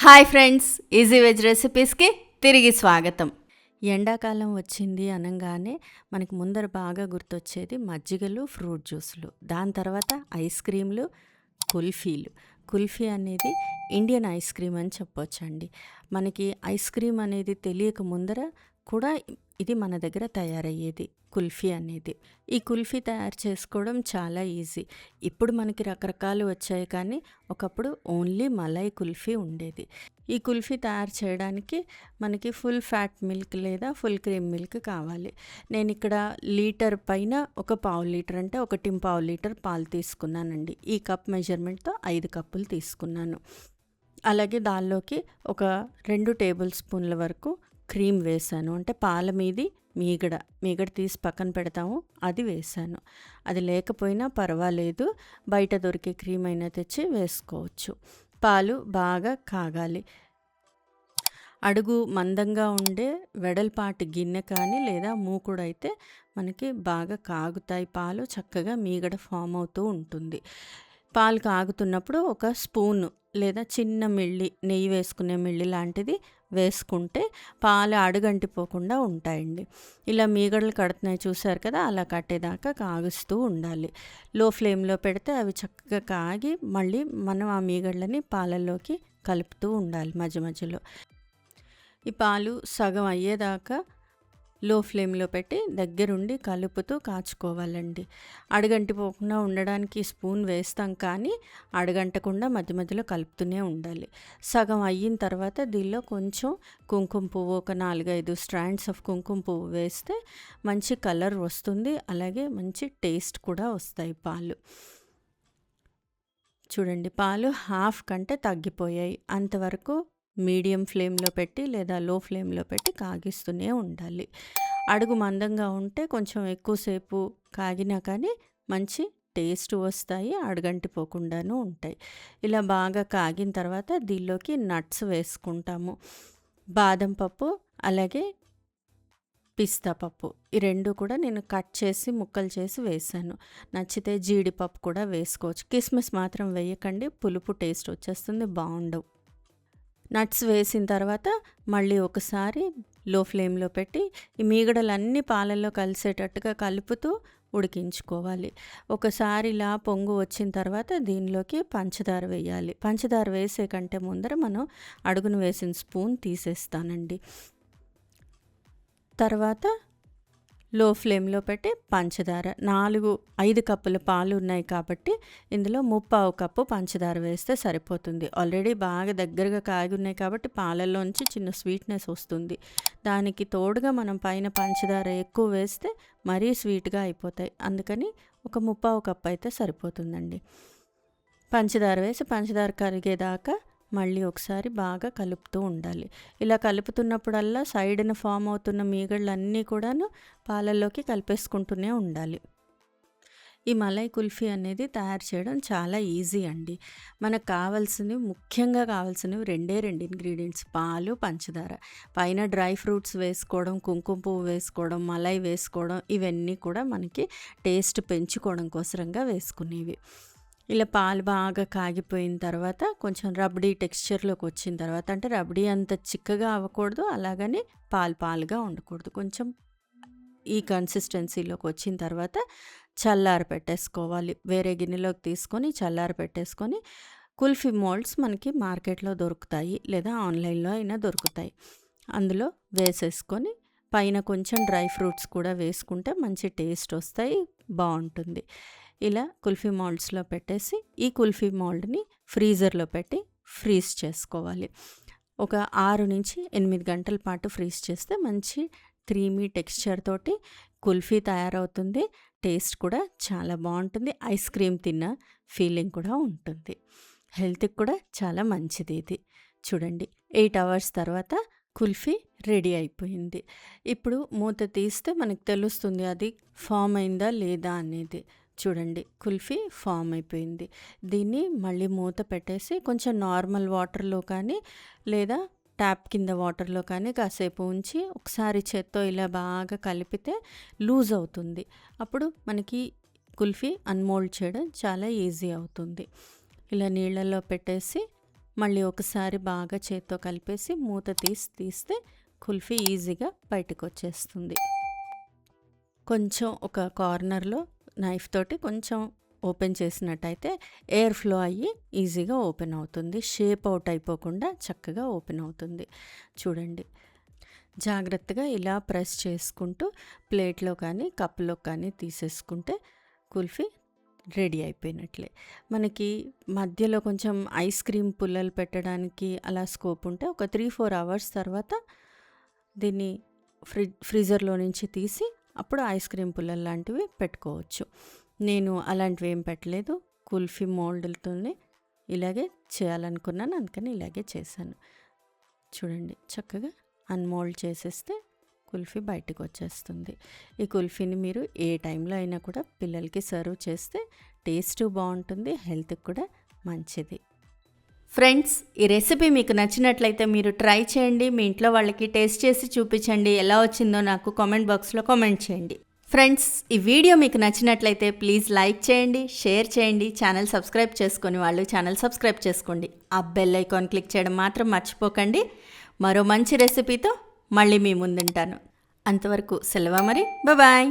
Hi friends, easy veg రెసిపీస్కి తిరిగి స్వాగతం. ఎండాకాలం వచ్చింది అనగానే మనకి ముందర బాగా గుర్తొచ్చేది మజ్జిగలు, ఫ్రూట్ జ్యూసులు, దాని తర్వాత ఐస్ క్రీమ్లు, కుల్ఫీలు. కుల్ఫీ అనేది ఇండియన్ ఐస్ క్రీమ్ అని చెప్పొచ్చండి. మనకి ఐస్ క్రీమ్ అనేది తెలియక ముందర కూడా ఇది మన దగ్గర తయారయ్యేది కుల్ఫీ అనేది. ఈ కుల్ఫీ తయారు చేసుకోవడం చాలా ఈజీ. ఇప్పుడు మనకి రకరకాలు వచ్చాయి, కానీ ఒకప్పుడు ఓన్లీ మలై కుల్ఫీ ఉండేది. ఈ కుల్ఫీ తయారు చేయడానికి మనకి ఫుల్ ఫ్యాట్ మిల్క్ లేదా ఫుల్ క్రీమ్ మిల్క్ కావాలి. నేను ఇక్కడ లీటర్ పైన ఒక పావు లీటర్, అంటే 1.25 లీటర్ పాలు తీసుకున్నానండి. ఈ కప్ మెజర్మెంట్తో 5 కప్పులు తీసుకున్నాను. అలాగే దానిలోకి ఒక 2 టేబుల్ స్పూన్ల వరకు క్రీమ్ వేసాను. అంటే పాల మీది మీగడ తీసి పక్కన పెడతాము, అది వేసాను. అది లేకపోయినా పర్వాలేదు, బయట దొరికే క్రీమ్ అయినా తెచ్చి వేసుకోవచ్చు. పాలు బాగా కాగాలి. అడుగు మందంగా ఉండే వెడల్పాటి గిన్నె కానీ లేదా మూకుడైతే మనకి బాగా కాగుతాయి పాలు, చక్కగా మీగడ ఫామ్ అవుతూ ఉంటుంది. పాలు కాగుతున్నప్పుడు ఒక స్పూను లేదా చిన్న మిళ్ళి, నెయ్యి వేసుకునే మిళ్ళి లాంటిది వేసుకుంటే పాలు అడుగంటిపోకుండా ఉంటాయండి. ఇలా మీగడలు కడుతున్నాయి చూసారు కదా, అలా కట్టేదాకా కాగుస్తూ ఉండాలి. లో ఫ్లేమ్లో పెడితే అవి చక్కగా కాగి మళ్ళీ మనం ఆ మీగడలని పాలల్లోకి కలుపుతూ ఉండాలి మధ్య మధ్యలో. ఈ పాలు సగం అయ్యేదాకా లో ఫ్లేమ్లో పెట్టి దగ్గరుండి కలుపుతూ కాచుకోవాలండి. అడుగంటిపోకుండా ఉండడానికి స్పూన్ వేస్తాం, కానీ అడుగంటకుండా మధ్య మధ్యలో కలుపుతూనే ఉండాలి. సగం అయిన తర్వాత దీనిలో కొంచెం కుంకుమ పువ్వు, ఒక 4-5 స్ట్రాండ్స్ ఆఫ్ కుంకుమ పువ్వు వేస్తే మంచి కలర్ వస్తుంది. అలాగే మంచి టేస్ట్ కూడా వస్తాయి పాలు. చూడండి, పాలు హాఫ్ కంటే తగ్గిపోయాయి. అంతవరకు మీడియం ఫ్లేమ్లో పెట్టి లేదా లో ఫ్లేమ్లో పెట్టి కాగిస్తూనే ఉండాలి. అడుగు మందంగా ఉంటే కొంచెం ఎక్కువసేపు కాగినా కానీ మంచి టేస్ట్ వస్తాయి, అడుగంటిపోకుండాను ఉంటాయి. ఇలా బాగా కాగిన తర్వాత దీనిలోకి నట్స్ వేసుకుంటాము. బాదం పప్పు, అలాగే పిస్తా పప్పు, ఈ 2 కూడా నేను కట్ చేసి ముక్కలు చేసి వేసాను. నచ్చితే జీడిపప్పు కూడా వేసుకోవచ్చు. కిస్మిస్ మాత్రం వేయకండి, పులుపు టేస్ట్ వచ్చేస్తుంది, బాగుండవు. నట్స్ వేసిన తర్వాత మళ్ళీ ఒకసారి లో ఫ్లేమ్లో పెట్టి ఈ మీగడలన్నీ పాలల్లో కలిసేటట్టుగా కలుపుతూ ఉడికించుకోవాలి. ఒకసారి ఇలా పొంగు వచ్చిన తర్వాత దీనిలోకి పంచదార వేయాలి. పంచదార వేసే కంటే ముందర మనం అడుగును వేసిన స్పూన్ తీసేస్తానండి. తర్వాత లో ఫ్లేమ్లో పెట్టి పంచదార 5 కప్పుల పాలు ఉన్నాయి కాబట్టి ఇందులో 3/4 కప్పు పంచదార వేస్తే సరిపోతుంది. ఆల్రెడీ బాగా దగ్గరగా కాగి ఉన్నాయి కాబట్టి పాలల్లోంచి చిన్న స్వీట్నెస్ వస్తుంది. దానికి తోడుగా మనం పైన పంచదార ఎక్కువ వేస్తే మరీ స్వీట్గా అయిపోతాయి. అందుకని ఒక 3/4 కప్పు అయితే సరిపోతుందండి. పంచదార వేసి పంచదార కరిగేదాకా మళ్ళీ ఒకసారి బాగా కలుపుతూ ఉండాలి. ఇలా కలుపుతున్నప్పుడల్లా సైడ్న ఫామ్ అవుతున్న మీగళ్ళన్నీ కూడాను పాలల్లోకి కలిపేసుకుంటూనే ఉండాలి. ఈ మలై కుల్ఫీ అనేది తయారు చేయడం చాలా ఈజీ అండి. మనకు ముఖ్యంగా కావాల్సినవి 2 ఇంగ్రీడియంట్స్: పాలు, పంచదార. పైన డ్రై ఫ్రూట్స్ వేసుకోవడం, కుంకుమ పువ్వు వేసుకోవడం, మలై వేసుకోవడం, ఇవన్నీ కూడా మనకి టేస్ట్ పెంచుకోవడం కోసరంగా వేసుకునేవి. ఇలా పాలు బాగా కాగిపోయిన తర్వాత కొంచెం రబడీ టెక్స్చర్లోకి వచ్చిన తర్వాత, అంటే రబడీ అంత చిక్కగా అవ్వకూడదు, అలాగని పాలుగా ఉండకూడదు, కొంచెం ఈ కన్సిస్టెన్సీలోకి వచ్చిన తర్వాత చల్లారి పెట్టేసుకోవాలి. వేరే గిన్నెలోకి తీసుకొని చల్లారి పెట్టేసుకొని, కుల్ఫీ మోల్డ్స్ మనకి మార్కెట్లో దొరుకుతాయి లేదా ఆన్లైన్లో అయినా దొరుకుతాయి. అందులో వేసేసుకొని పైన కొంచెం డ్రై ఫ్రూట్స్ కూడా వేసుకుంటే మంచి టేస్ట్ వస్తాయి, బాగుంటుంది. ఇలా కుల్ఫీ మోల్డ్స్లో పెట్టేసి ఈ కుల్ఫీ మోల్డ్ని ఫ్రీజర్లో పెట్టి ఫ్రీజ్ చేసుకోవాలి. ఒక 6-8 గంటల పాటు ఫ్రీజ్ చేస్తే మంచి క్రీమీ టెక్స్చర్ తోటి కుల్ఫీ తయారవుతుంది. టేస్ట్ కూడా చాలా బాగుంటుంది. ఐస్ క్రీమ్ తిన్న ఫీలింగ్ కూడా ఉంటుంది. హెల్త్కి కూడా చాలా మంచిది ఇది. చూడండి, 8 అవర్స్ తర్వాత కుల్ఫీ రెడీ అయిపోయింది. ఇప్పుడు మూత తీస్తే మనకు తెలుస్తుంది అది ఫామ్ అయిందా లేదా అనేది. చూడండి, కుల్ఫీ ఫామ్ అయిపోయింది. దీన్ని మళ్ళీ మూత పెట్టేసి కొంచెం నార్మల్ వాటర్లో కానీ లేదా ట్యాప్ కింద వాటర్లో కానీ కాసేపు ఉంచి ఒకసారి చేత్తో ఇలా బాగా కలిపితే లూజ్ అవుతుంది. అప్పుడు మనకి కుల్ఫీ అన్మోల్డ్ చేయడం చాలా ఈజీ అవుతుంది. ఇలా నీళ్ళల్లో పెట్టేసి మళ్ళీ ఒకసారి బాగా చేత్తో కలిపేసి మూత తీస్తే కుల్ఫీ ఈజీగా బయటకు వచ్చేస్తుంది. కొంచెం ఒక కార్నర్లో నైఫ్ తోటి కొంచెం ఓపెన్ చేసినట్టయితే ఎయిర్ ఫ్లో అయ్యి ఈజీగా ఓపెన్ అవుతుంది. షేప్ అవుట్ అయిపోకుండా చక్కగా ఓపెన్ అవుతుంది. చూడండి, జాగ్రత్తగా ఇలా ప్రెస్ చేసుకుంటూ ప్లేట్లో కానీ కప్పులో కానీ తీసేసుకుంటే కుల్ఫీ రెడీ అయిపోయినట్లే. మనకి మధ్యలో కొంచెం ఐస్ క్రీమ్ పుల్లలు పెట్టడానికి అలా స్కోప్ ఉంటే ఒక 3-4 అవర్స్ తర్వాత దీన్ని ఫ్రీజర్లో నుంచి తీసి అప్పుడు ఐస్ క్రీమ్ పుల్లలు లాంటివి పెట్టుకోవచ్చు. నేను అలాంటివి ఏం పెట్టలేదు. కుల్ఫీ మోల్డ్లతోనే ఇలాగే చేయాలనుకున్నాను, అందుకని ఇలాగే చేశాను. చూడండి, చక్కగా అన్మోల్డ్ చేసేస్తే కుల్ఫీ బయటకు వచ్చేస్తుంది. ఈ కుల్ఫీని మీరు ఏ టైంలో అయినా కూడా పిల్లలకి సర్వ్ చేస్తే టేస్ట్ బాగుంటుంది, హెల్త్కి కూడా మంచిది. ఫ్రెండ్స్, ఈ రెసిపీ మీకు నచ్చినట్లయితే మీరు ట్రై చేయండి. మీ ఇంట్లో వాళ్ళకి టేస్ట్ చేసి చూపించండి. ఎలా వచ్చిందో నాకు కామెంట్ బాక్స్లో కామెంట్ చేయండి. ఫ్రెండ్స్, ఈ వీడియో మీకు నచ్చినట్లయితే ప్లీజ్ లైక్ చేయండి, షేర్ చేయండి. ఛానల్ సబ్స్క్రైబ్ చేసుకొని వాళ్ళు ఛానల్ సబ్స్క్రైబ్ చేసుకోండి. ఆ బెల్ ఐకాన్ క్లిక్ చేయడం మాత్రం మర్చిపోకండి. మరో మంచి రెసిపీతో మళ్ళీ మీ ముందుంటాను. అంతవరకు సెలవు మరి. బాయ్.